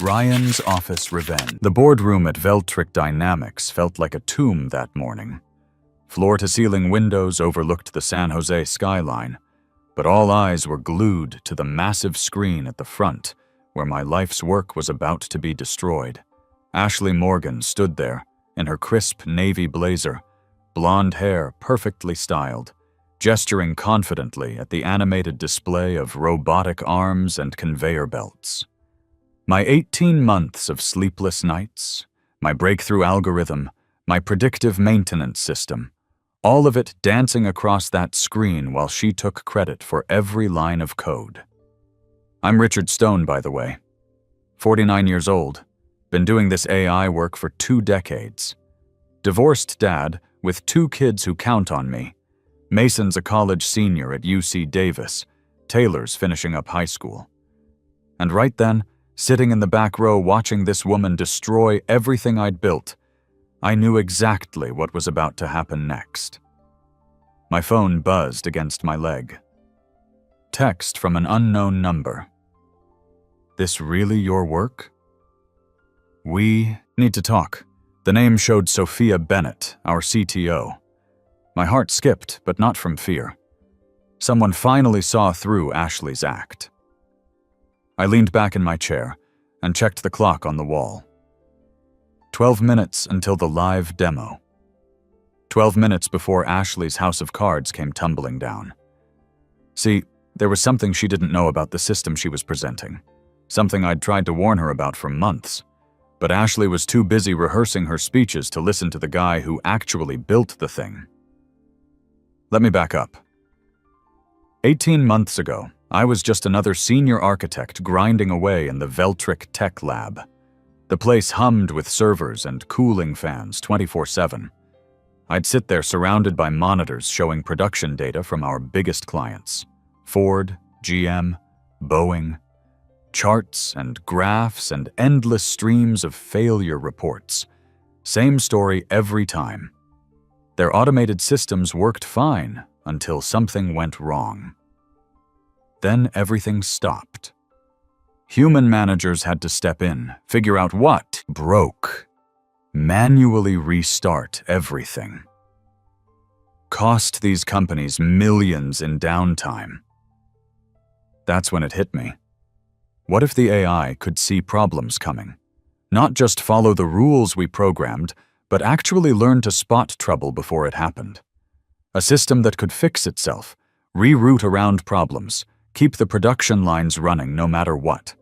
Ryan's office revenge. The boardroom at Veltric Dynamics felt like a tomb that morning. Floor-to-ceiling windows overlooked the San Jose skyline, but all eyes were glued to the massive screen at the front, where my life's work was about to be destroyed. Ashley Morgan stood there, in her crisp navy blazer, blonde hair perfectly styled, gesturing confidently at the animated display of robotic arms and conveyor belts. My 18 months of sleepless nights, my breakthrough algorithm, my predictive maintenance system, all of it dancing across that screen while she took credit for every line of code. I'm Richard Stone, by the way. 49 years old, been doing this AI work for 2 decades. Divorced dad with 2 kids who count on me. Mason's a college senior at UC Davis. Taylor's finishing up high school. And right then, sitting in the back row watching this woman destroy everything I'd built, I knew exactly what was about to happen next. My phone buzzed against my leg. Text from an unknown number. "This really your work?" "We need to talk." The name showed Sophia Bennett, our CTO. My heart skipped, but not from fear. Someone finally saw through Ashley's act. I leaned back in my chair and checked the clock on the wall. 12 minutes until the live demo. 12 minutes before Ashley's house of cards came tumbling down. See, there was something she didn't know about the system she was presenting. Something I'd tried to warn her about for months. But Ashley was too busy rehearsing her speeches to listen to the guy who actually built the thing. Let me back up. 18 months ago, I was just another senior architect grinding away in the Veltric Tech Lab. The place hummed with servers and cooling fans 24/7. I'd sit there surrounded by monitors showing production data from our biggest clients: Ford, GM, Boeing. Charts and graphs and endless streams of failure reports. Same story every time. Their automated systems worked fine until something went wrong. Then everything stopped. Human managers had to step in, figure out what broke, manually restart everything. Cost these companies millions in downtime. That's when it hit me. What if the AI could see problems coming? Not just follow the rules we programmed, but actually learn to spot trouble before it happened. A system that could fix itself, reroute around problems, keep the production lines running no matter what.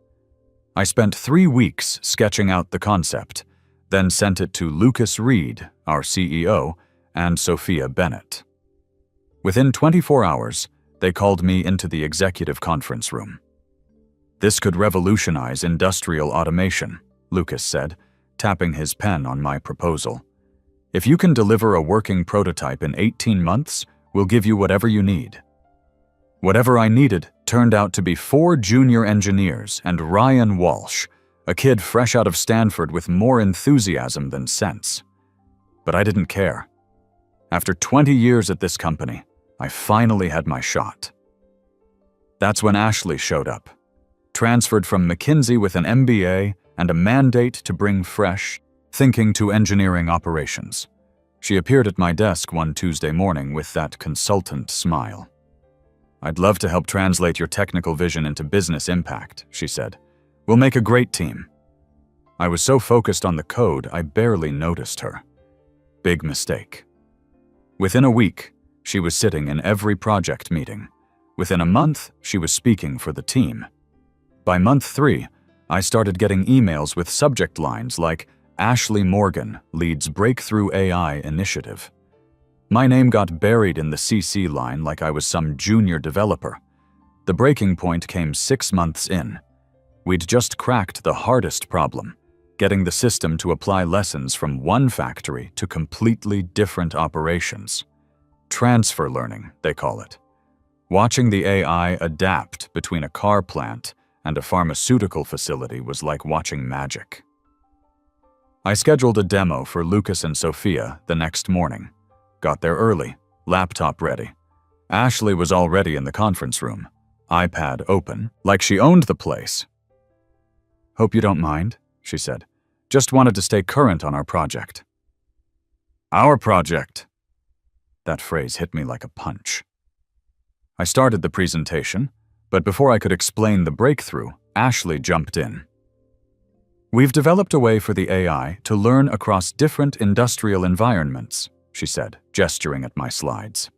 I spent 3 weeks sketching out the concept, then sent it to Lucas Reed, our CEO, and Sophia Bennett. Within 24 hours, they called me into the executive conference room. "This could revolutionize industrial automation," Lucas said, tapping his pen on my proposal. "If you can deliver a working prototype in 18 months, we'll give you whatever you need." Whatever I needed turned out to be 4 junior engineers and Ryan Walsh, a kid fresh out of Stanford with more enthusiasm than sense. But I didn't care. After 20 years at this company, I finally had my shot. That's when Ashley showed up. Transferred from McKinsey with an MBA and a mandate to bring fresh thinking to engineering operations. She appeared at my desk one Tuesday morning with that consultant smile. "I'd love to help translate your technical vision into business impact," she said. "We'll make a great team." I was so focused on the code, I barely noticed her. Big mistake. Within a week, she was sitting in every project meeting. Within a month, she was speaking for the team. By month 3, I started getting emails with subject lines like, "Ashley Morgan leads Breakthrough AI Initiative." My name got buried in the CC line like I was some junior developer. The breaking point came 6 months in. We'd just cracked the hardest problem, getting the system to apply lessons from one factory to completely different operations. Transfer learning, they call it. Watching the AI adapt between a car plant and a pharmaceutical facility was like watching magic. I scheduled a demo for Lucas and Sophia the next morning. Got there early, laptop ready. Ashley was already in the conference room, iPad open, like she owned the place. "Hope you don't mind," she said. "Just wanted to stay current on our project." "Our project?" That phrase hit me like a punch. I started the presentation, but before I could explain the breakthrough, Ashley jumped in. "We've developed a way for the AI to learn across different industrial environments," she said, gesturing at my slides.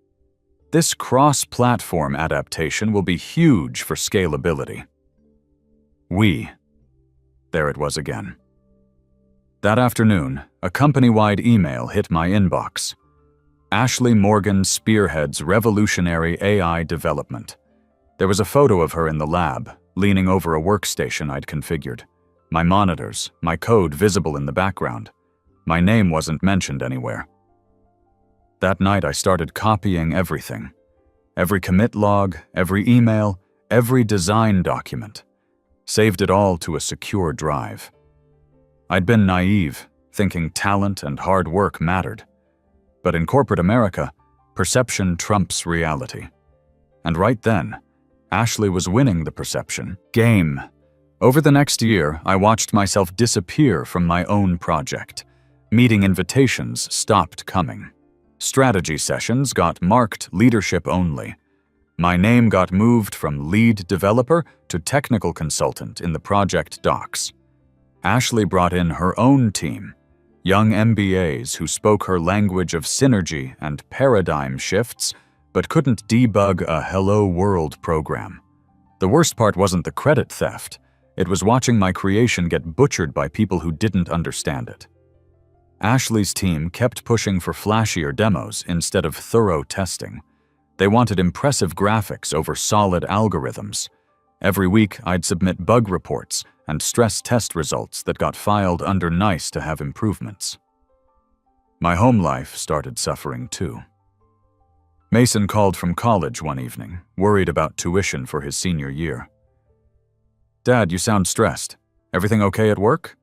"This cross-platform adaptation will be huge for scalability." There it was again. That afternoon, a company-wide email hit my inbox. Ashley Morgan spearheads revolutionary AI development. There was a photo of her in the lab, leaning over a workstation I'd configured. My monitors, my code visible in the background. My name wasn't mentioned anywhere. That night I started copying everything. Every commit log, every email, every design document. Saved it all to a secure drive. I'd been naive, thinking talent and hard work mattered. But in corporate America, perception trumps reality. And right then, Ashley was winning the perception game. Over the next year, I watched myself disappear from my own project. Meeting invitations stopped coming. Strategy sessions got marked leadership only. My name got moved from lead developer to technical consultant in the project docs. Ashley brought in her own team, young MBAs who spoke her language of synergy and paradigm shifts, but couldn't debug a Hello World program. The worst part wasn't the credit theft. It was watching my creation get butchered by people who didn't understand it. Ashley's team kept pushing for flashier demos instead of thorough testing. They wanted impressive graphics over solid algorithms. Every week, I'd submit bug reports and stress test results that got filed under nice to have improvements. My home life started suffering too. Mason called from college one evening, worried about tuition for his senior year. "Dad, you sound stressed. Everything okay at work?"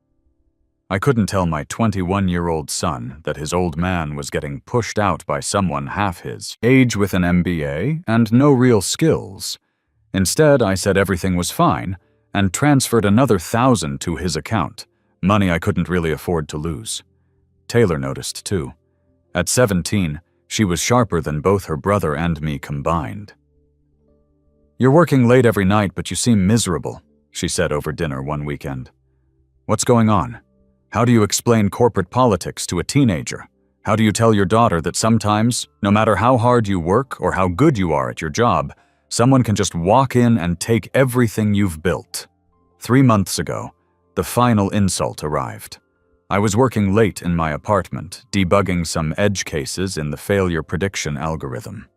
I couldn't tell my 21-year-old son that his old man was getting pushed out by someone half his age with an MBA and no real skills. Instead, I said everything was fine and transferred another $1,000 to his account, money I couldn't really afford to lose. Taylor noticed too. At 17, she was sharper than both her brother and me combined. "You're working late every night, but you seem miserable," she said over dinner one weekend. "What's going on? How do you explain corporate politics to a teenager? How do you tell your daughter that sometimes, no matter how hard you work or how good you are at your job, someone can just walk in and take everything you've built?" 3 months ago, the final insult arrived. I was working late in my apartment, debugging some edge cases in the failure prediction algorithm,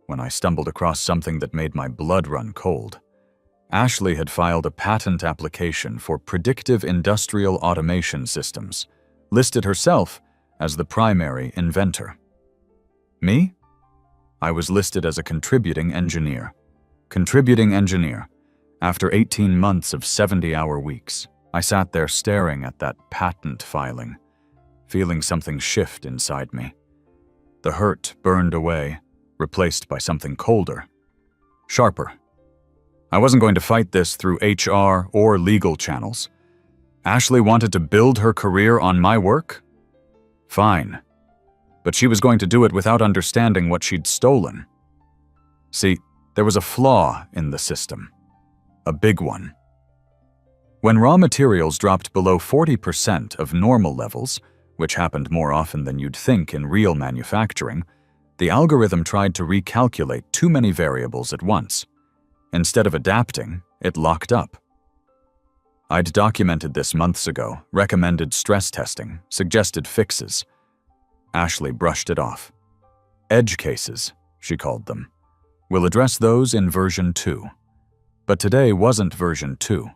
when I stumbled across something that made my blood run cold. Ashley had filed a patent application for predictive industrial automation systems, listed herself as the primary inventor. Me? I was listed as a contributing engineer. After 18 months of 70-hour weeks, I sat there staring at that patent filing, feeling something shift inside me. The hurt burned away, replaced by something colder, sharper. I wasn't going to fight this through HR or legal channels. Ashley wanted to build her career on my work? Fine. But she was going to do it without understanding what she'd stolen. See, there was a flaw in the system. A big one. When raw materials dropped below 40% of normal levels, which happened more often than you'd think in real manufacturing, the algorithm tried to recalculate too many variables at once. Instead of adapting, it locked up. I'd documented this months ago, recommended stress testing, suggested fixes. Ashley brushed it off. Edge cases, she called them. We'll address those in version 2. But today wasn't version 2.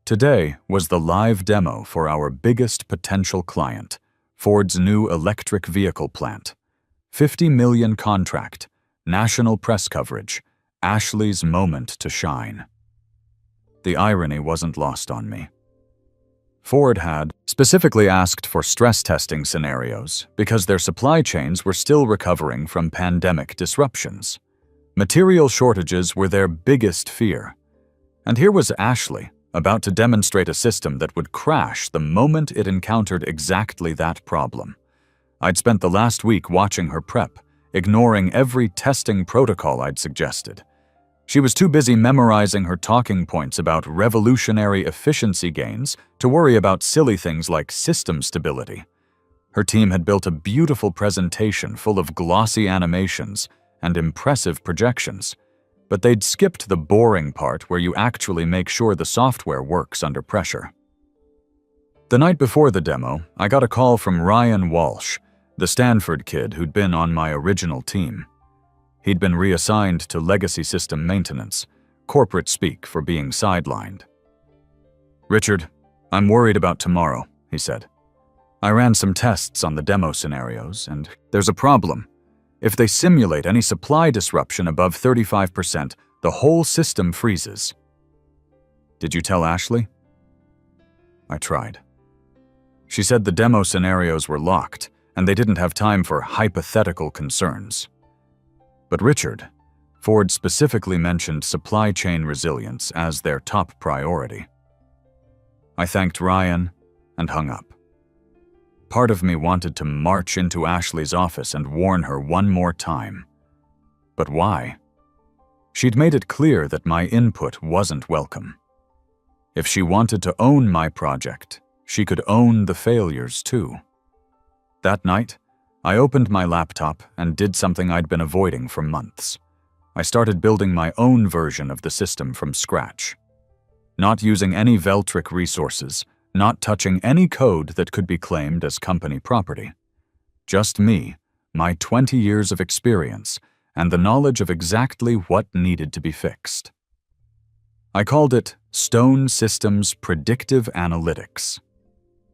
Today was the live demo for our biggest potential client, Ford's new electric vehicle plant. $50 million contract, national press coverage, Ashley's moment to shine. The irony wasn't lost on me. Ford had specifically asked for stress testing scenarios because their supply chains were still recovering from pandemic disruptions. Material shortages were their biggest fear. And here was Ashley, about to demonstrate a system that would crash the moment it encountered exactly that problem. I'd spent the last week watching her prep, ignoring every testing protocol I'd suggested. She was too busy memorizing her talking points about revolutionary efficiency gains to worry about silly things like system stability. Her team had built a beautiful presentation full of glossy animations and impressive projections, but they'd skipped the boring part where you actually make sure the software works under pressure. The night before the demo, I got a call from Ryan Walsh, the Stanford kid who'd been on my original team. He'd been reassigned to legacy system maintenance, corporate speak for being sidelined. "Richard, I'm worried about tomorrow," he said. "I ran some tests on the demo scenarios, and there's a problem. If they simulate any supply disruption above 35%, the whole system freezes." "Did you tell Ashley?" I tried. She said the demo scenarios were locked, and they didn't have time for hypothetical concerns. But Richard, Ford specifically mentioned supply chain resilience as their top priority. I thanked Ryan and hung up. Part of me wanted to march into Ashley's office and warn her one more time. But why? She'd made it clear that my input wasn't welcome. If she wanted to own my project, she could own the failures too. That night, I opened my laptop and did something I'd been avoiding for months. I started building my own version of the system from scratch. Not using any Veltric resources, not touching any code that could be claimed as company property. Just me, my 20 years of experience, and the knowledge of exactly what needed to be fixed. I called it Stone Systems Predictive Analytics.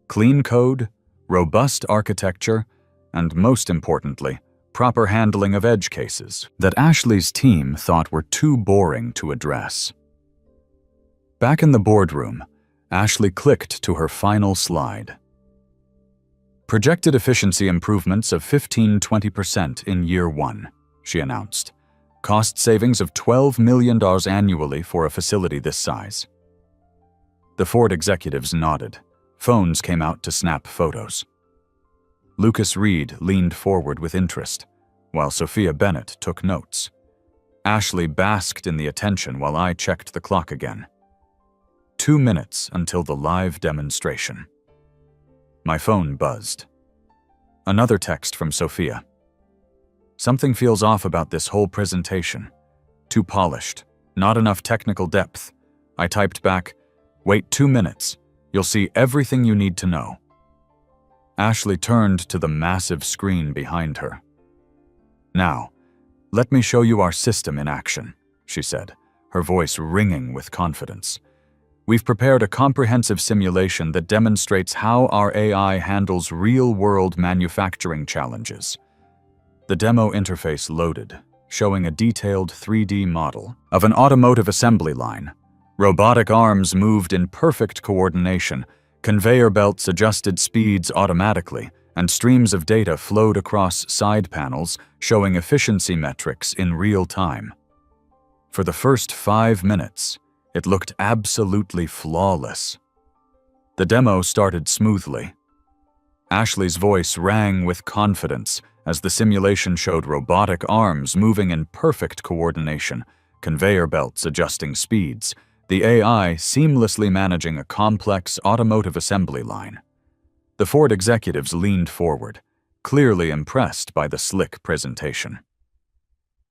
Clean code, robust architecture, and most importantly, proper handling of edge cases that Ashley's team thought were too boring to address. Back in the boardroom, Ashley clicked to her final slide. "Projected efficiency improvements of 15–20% in year 1, she announced. "Cost savings of $12 million annually for a facility this size." The Ford executives nodded. Phones came out to snap photos. Lucas Reed leaned forward with interest, while Sophia Bennett took notes. Ashley basked in the attention while I checked the clock again. 2 minutes until the live demonstration. My phone buzzed. Another text from Sophia. "Something feels off about this whole presentation. Too polished, not enough technical depth." I typed back, "Wait 2 minutes. You'll see everything you need to know." Ashley turned to the massive screen behind her. "Now, let me show you our system in action," she said, her voice ringing with confidence. "We've prepared a comprehensive simulation that demonstrates how our AI handles real-world manufacturing challenges." The demo interface loaded, showing a detailed 3D model of an automotive assembly line. Robotic arms moved in perfect coordination, conveyor belts adjusted speeds automatically, and streams of data flowed across side panels showing efficiency metrics in real time. For the first 5 minutes, it looked absolutely flawless. The demo started smoothly. Ashley's voice rang with confidence as the simulation showed robotic arms moving in perfect coordination, conveyor belts adjusting speeds, the AI seamlessly managing a complex automotive assembly line. The Ford executives leaned forward, clearly impressed by the slick presentation.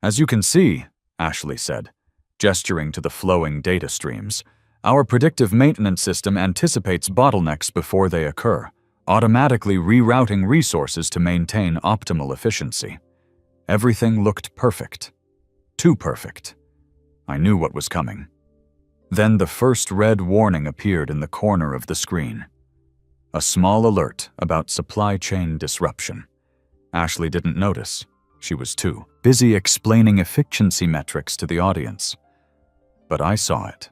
"As you can see," Ashley said, gesturing to the flowing data streams, "our predictive maintenance system anticipates bottlenecks before they occur, automatically rerouting resources to maintain optimal efficiency. Everything looked perfect. Too perfect. I knew what was coming." Then the first red warning appeared in the corner of the screen. A small alert about supply chain disruption. Ashley didn't notice. She was too busy explaining efficiency metrics to the audience. But I saw it.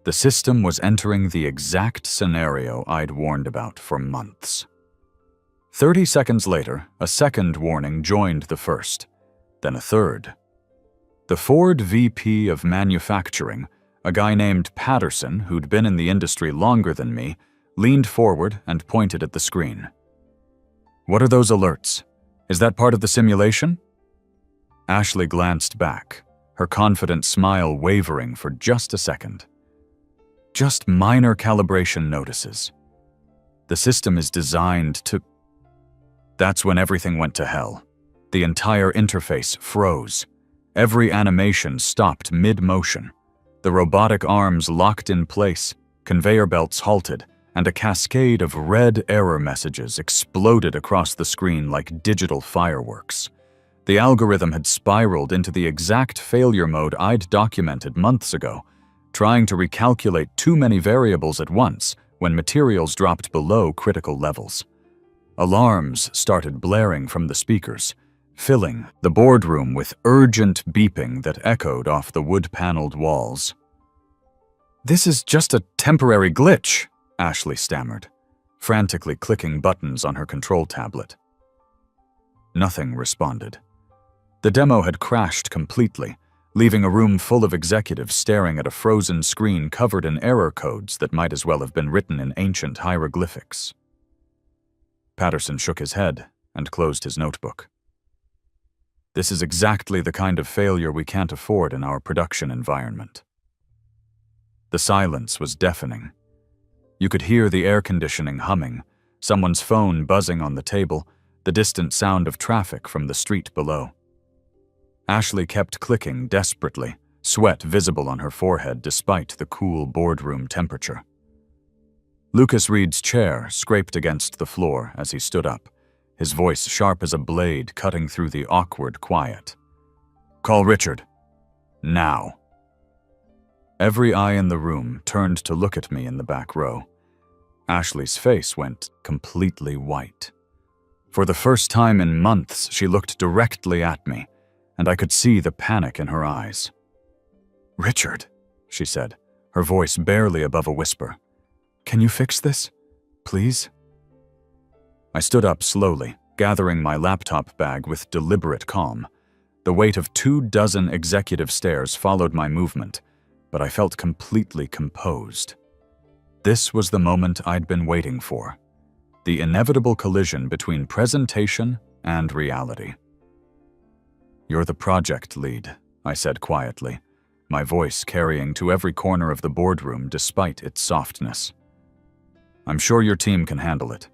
The system was entering the exact scenario I'd warned about for months. 30 seconds later, a second warning joined the first, then a third. The Ford VP of Manufacturing, A guy named Patterson, who'd been in the industry longer than me, leaned forward and pointed at the screen. "What are those alerts? Is that part of the simulation?" Ashley glanced back, her confident smile wavering for just a second. "Just minor calibration notices. The system is designed to..." That's when everything went to hell. The entire interface froze. Every animation stopped mid-motion. The robotic arms locked in place, conveyor belts halted, and a cascade of red error messages exploded across the screen like digital fireworks. The algorithm had spiraled into the exact failure mode I'd documented months ago, trying to recalculate too many variables at once when materials dropped below critical levels. Alarms started blaring from the speakers, filling the boardroom with urgent beeping that echoed off the wood-paneled walls. "This is just a temporary glitch," Ashley stammered, frantically clicking buttons on her control tablet. Nothing responded. The demo had crashed completely, leaving a room full of executives staring at a frozen screen covered in error codes that might as well have been written in ancient hieroglyphics. Patterson shook his head and closed his notebook. "This is exactly the kind of failure we can't afford in our production environment." The silence was deafening. You could hear the air conditioning humming, someone's phone buzzing on the table, the distant sound of traffic from the street below. Ashley kept clicking desperately, sweat visible on her forehead despite the cool boardroom temperature. Lucas Reed's chair scraped against the floor as he stood up, his voice sharp as a blade cutting through the awkward quiet. "Call Richard. Now." Every eye in the room turned to look at me in the back row. Ashley's face went completely white. For the first time in months, she looked directly at me, and I could see the panic in her eyes. "Richard," she said, her voice barely above a whisper. "Can you fix this? Please?" I stood up slowly, gathering my laptop bag with deliberate calm. The weight of 24 executive stares followed my movement, but I felt completely composed. This was the moment I'd been waiting for, the inevitable collision between presentation and reality. "You're the project lead," I said quietly, my voice carrying to every corner of the boardroom despite its softness. "I'm sure your team can handle it."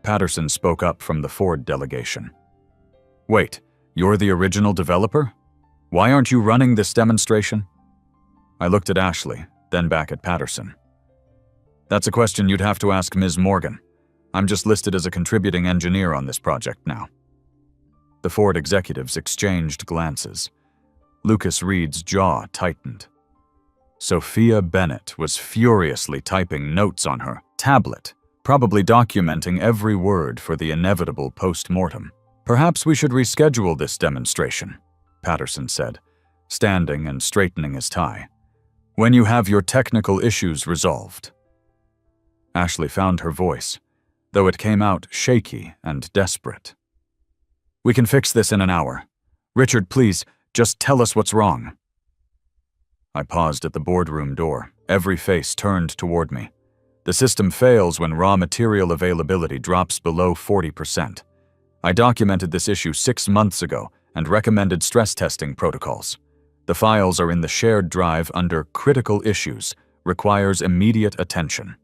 Patterson spoke up from the Ford delegation. "Wait, you're the original developer? Why aren't you running this demonstration?" I looked at Ashley, then back at Patterson. "That's a question you'd have to ask Ms. Morgan. I'm just listed as a contributing engineer on this project now." The Ford executives exchanged glances. Lucas Reed's jaw tightened. Sophia Bennett was furiously typing notes on her tablet, probably documenting every word for the inevitable post-mortem. "Perhaps we should reschedule this demonstration," Patterson said, standing and straightening his tie. "When you have your technical issues resolved." Ashley found her voice, though it came out shaky and desperate. "We can fix this in an hour. Richard, please, just tell us what's wrong." I paused at the boardroom door, every face turned toward me. The system fails when raw material availability drops below 40%. I documented this issue 6 months ago and recommended stress testing protocols. The files are in the shared drive under Critical Issues, requires immediate attention.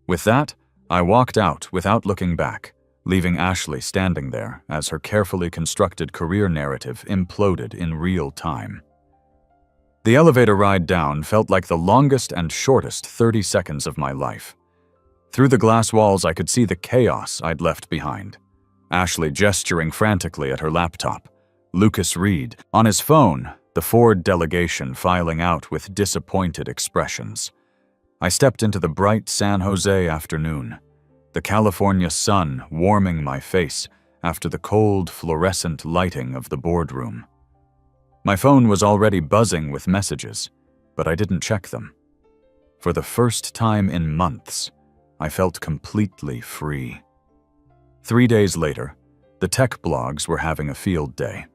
With that, I walked out without looking back, leaving Ashley standing there as her carefully constructed career narrative imploded in real time. The elevator ride down felt like the longest and shortest 30 seconds of my life. Through the glass walls, I could see the chaos I'd left behind. Ashley gesturing frantically at her laptop. Lucas Reed, on his phone, the Ford delegation filing out with disappointed expressions. I stepped into the bright San Jose afternoon, the California sun warming my face after the cold, fluorescent lighting of the boardroom. My phone was already buzzing with messages, but I didn't check them. For the first time in months, I felt completely free. 3 days later, the tech blogs were having a field day.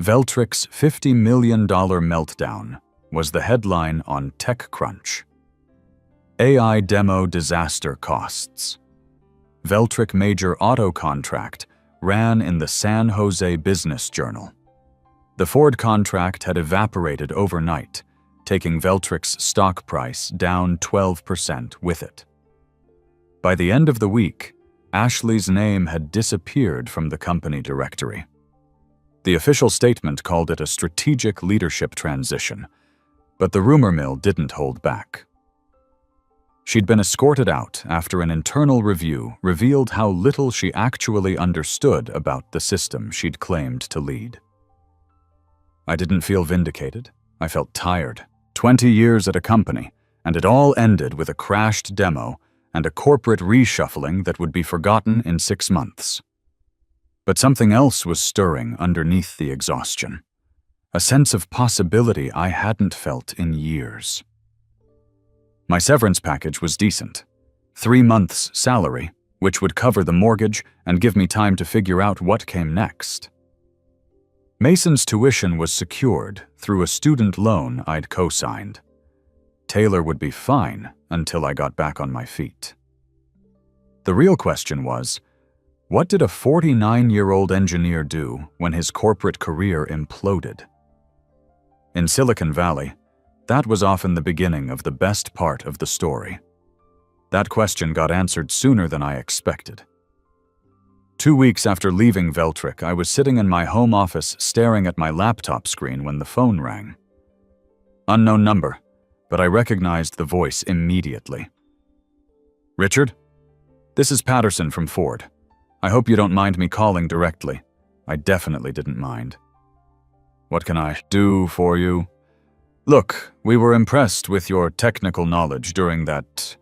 Veltrik's $50 million meltdown was the headline on TechCrunch. AI demo disaster costs. Veltrick major auto contract ran in the San Jose Business Journal. The Ford contract had evaporated overnight, taking Veltrick's stock price down 12% with it. By the end of the week, Ashley's name had disappeared from the company directory. The official statement called it a strategic leadership transition, but the rumor mill didn't hold back. She'd been escorted out after an internal review revealed how little she actually understood about the system she'd claimed to lead. I didn't feel vindicated. I felt tired. 20 years at a company, and it all ended with a crashed demo and a corporate reshuffling that would be forgotten in 6 months. But something else was stirring underneath the exhaustion. A sense of possibility I hadn't felt in years. My severance package was decent. 3 months' salary, which would cover the mortgage and give me time to figure out what came next. Mason's tuition was secured through a student loan I'd co-signed. Taylor would be fine until I got back on my feet. The real question was, what did a 49-year-old engineer do when his corporate career imploded? In Silicon Valley, that was often the beginning of the best part of the story. That question got answered sooner than I expected. 2 weeks after leaving Veltrick, I was sitting in my home office staring at my laptop screen when the phone rang. Unknown number, but I recognized the voice immediately. "Richard? This is Patterson from Ford. I hope you don't mind me calling directly." I definitely didn't mind. "What can I do for you?" "Look, we were impressed with your technical knowledge during that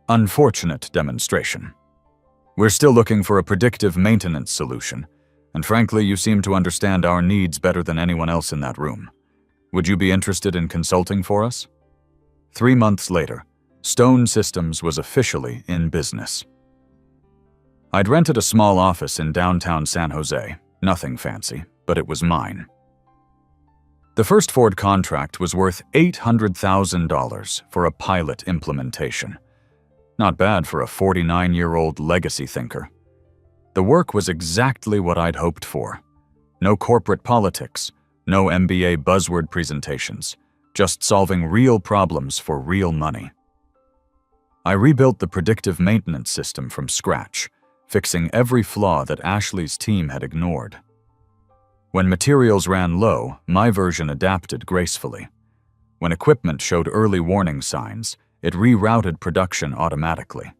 unfortunate demonstration. We're still looking for a predictive maintenance solution, and frankly, you seem to understand our needs better than anyone else in that room. Would you be interested in consulting for us?" 3 months later, Stone Systems was officially in business. I'd rented a small office in downtown San Jose, nothing fancy, but it was mine. The first Ford contract was worth $800,000 for a pilot implementation. Not bad for a 49-year-old legacy thinker. The work was exactly what I'd hoped for. No corporate politics, no MBA buzzword presentations, just solving real problems for real money. I rebuilt the predictive maintenance system from scratch, fixing every flaw that Ashley's team had ignored. When materials ran low, my version adapted gracefully. When equipment showed early warning signs, it rerouted production automatically.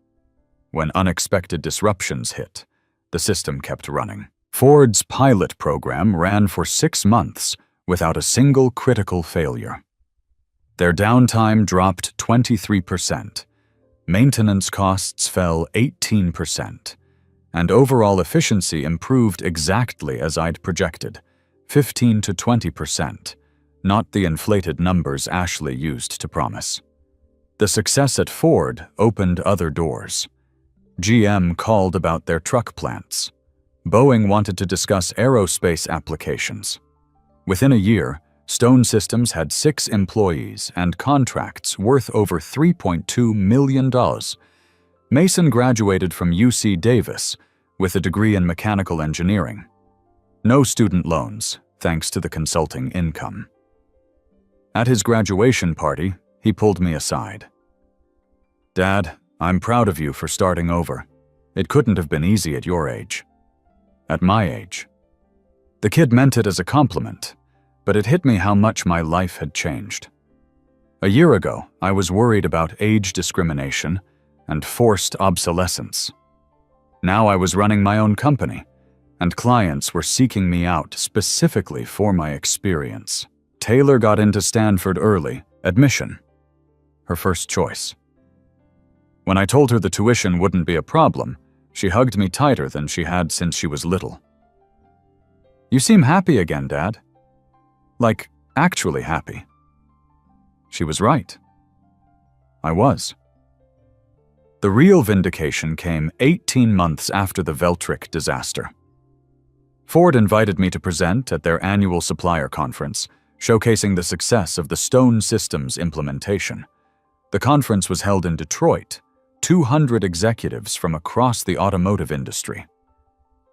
When unexpected disruptions hit, the system kept running. Ford's pilot program ran for 6 months without a single critical failure. Their downtime dropped 23%, maintenance costs fell 18%, and overall efficiency improved exactly as I'd projected, 15 to 20%, not the inflated numbers Ashley used to promise. The success at Ford opened other doors. GM called about their truck plants. Boeing wanted to discuss aerospace applications. Within a year, Stone Systems had 6 employees and contracts worth over $3.2 million. Mason graduated from UC Davis with a degree in mechanical engineering. No student loans, thanks to the consulting income. At his graduation party, he pulled me aside. "Dad, I'm proud of you for starting over. It couldn't have been easy at your age." At my age. The kid meant it as a compliment, but it hit me how much my life had changed. A year ago, I was worried about age discrimination and forced obsolescence. Now I was running my own company, and clients were seeking me out specifically for my experience. Taylor got into Stanford early, admission, her first choice. When I told her the tuition wouldn't be a problem, she hugged me tighter than she had since she was little. "You seem happy again, Dad." Like, actually happy. She was right. I was. The real vindication came 18 months after the Veltrick disaster. Ford invited me to present at their annual supplier conference, showcasing the success of the Stone Systems implementation. The conference was held in Detroit, 200 executives from across the automotive industry.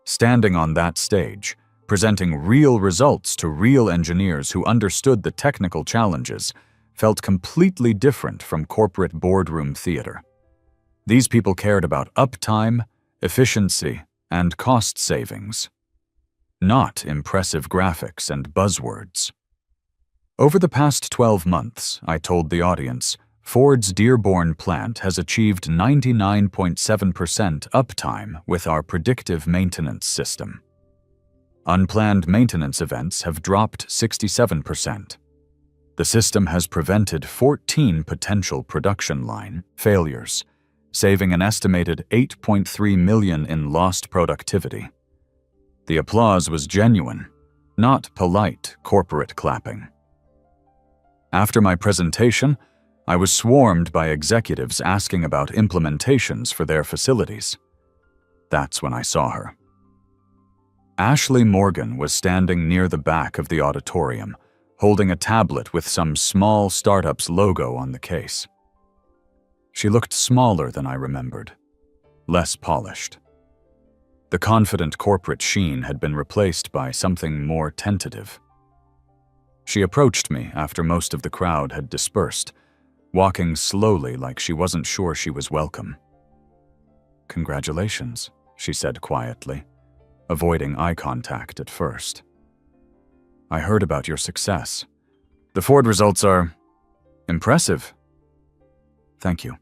Standing on that stage, presenting real results to real engineers who understood the technical challenges, felt completely different from corporate boardroom theater. These people cared about uptime, efficiency, and cost savings, not impressive graphics and buzzwords. Over the past 12 months, I told the audience, Ford's Dearborn plant has achieved 99.7% uptime with our predictive maintenance system. Unplanned maintenance events have dropped 67%. The system has prevented 14 potential production line failures, saving an estimated $8.3 million in lost productivity. The applause was genuine, not polite corporate clapping. After my presentation, I was swarmed by executives asking about implementations for their facilities. That's when I saw her. Ashley Morgan was standing near the back of the auditorium, holding a tablet with some small startup's logo on the case. She looked smaller than I remembered, less polished. The confident corporate sheen had been replaced by something more tentative. She approached me after most of the crowd had dispersed, walking slowly like she wasn't sure she was welcome. "Congratulations," she said quietly, avoiding eye contact at first. "I heard about your success. The Ford results are impressive." "Thank you."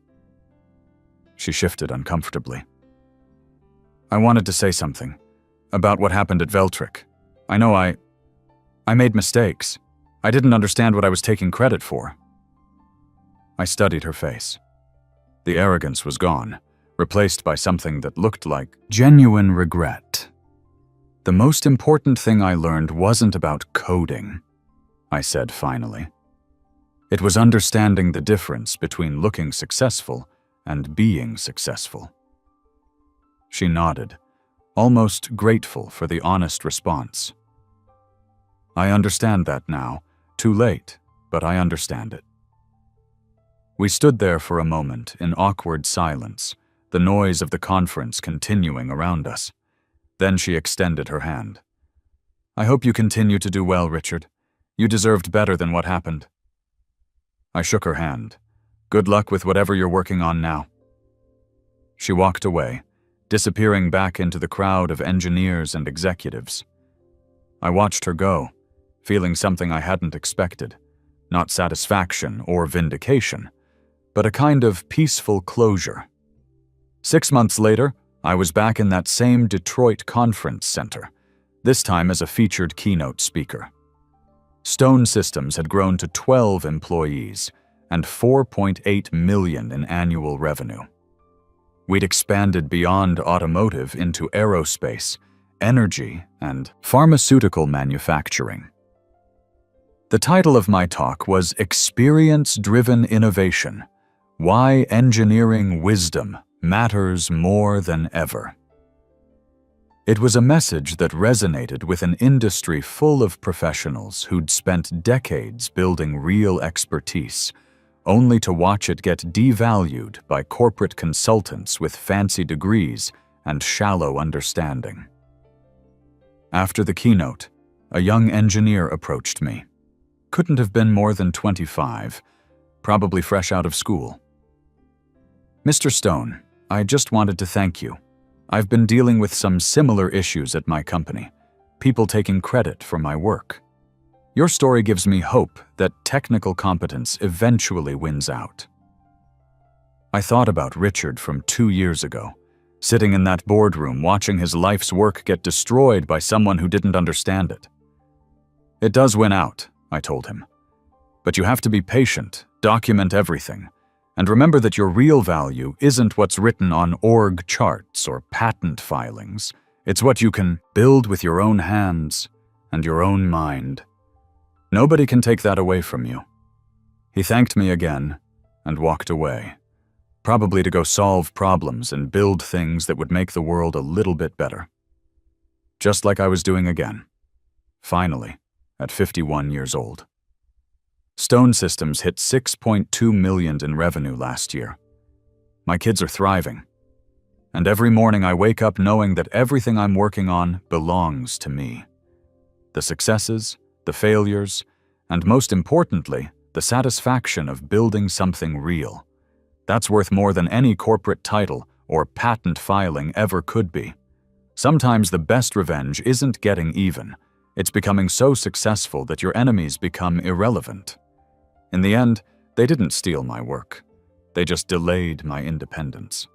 She shifted uncomfortably. "I wanted to say something about what happened at Veltrick. I know I made mistakes. I didn't understand what I was taking credit for." I studied her face. The arrogance was gone, replaced by something that looked like genuine regret. "The most important thing I learned wasn't about coding," I said finally. "It was understanding the difference between looking successful and being successful." She nodded, almost grateful for the honest response. "I understand that now. Too late, but I understand it." We stood there for a moment in awkward silence, the noise of the conference continuing around us. Then she extended her hand. "I hope you continue to do well, Richard. You deserved better than what happened." I shook her hand. "Good luck with whatever you're working on now." She walked away, disappearing back into the crowd of engineers and executives. I watched her go, feeling something I hadn't expected, not satisfaction or vindication, but a kind of peaceful closure. 6 months later, I was back in that same Detroit conference center, this time as a featured keynote speaker. Stone Systems had grown to 12 employees and $4.8 million in annual revenue. We'd expanded beyond automotive into aerospace, energy, and pharmaceutical manufacturing. The title of my talk was Experience-Driven Innovation: Why Engineering Wisdom Matters More Than Ever. It was a message that resonated with an industry full of professionals who'd spent decades building real expertise, only to watch it get devalued by corporate consultants with fancy degrees and shallow understanding. After the keynote, a young engineer approached me. Couldn't have been more than 25, probably fresh out of school. "Mr. Stone, I just wanted to thank you. I've been dealing with some similar issues at my company, people taking credit for my work. Your story gives me hope that technical competence eventually wins out." I thought about Richard from 2 years ago, sitting in that boardroom watching his life's work get destroyed by someone who didn't understand it. "It does win out," I told him. "But you have to be patient, document everything, and remember that your real value isn't what's written on org charts or patent filings. It's what you can build with your own hands and your own mind. Nobody can take that away from you." He thanked me again and walked away, probably to go solve problems and build things that would make the world a little bit better. Just like I was doing again, finally, at 51 years old. Stone Systems hit $6.2 million in revenue last year. My kids are thriving. And every morning I wake up knowing that everything I'm working on belongs to me. The successes, the failures, and most importantly, the satisfaction of building something real. That's worth more than any corporate title or patent filing ever could be. Sometimes the best revenge isn't getting even. It's becoming so successful that your enemies become irrelevant. In the end, they didn't steal my work. They just delayed my independence.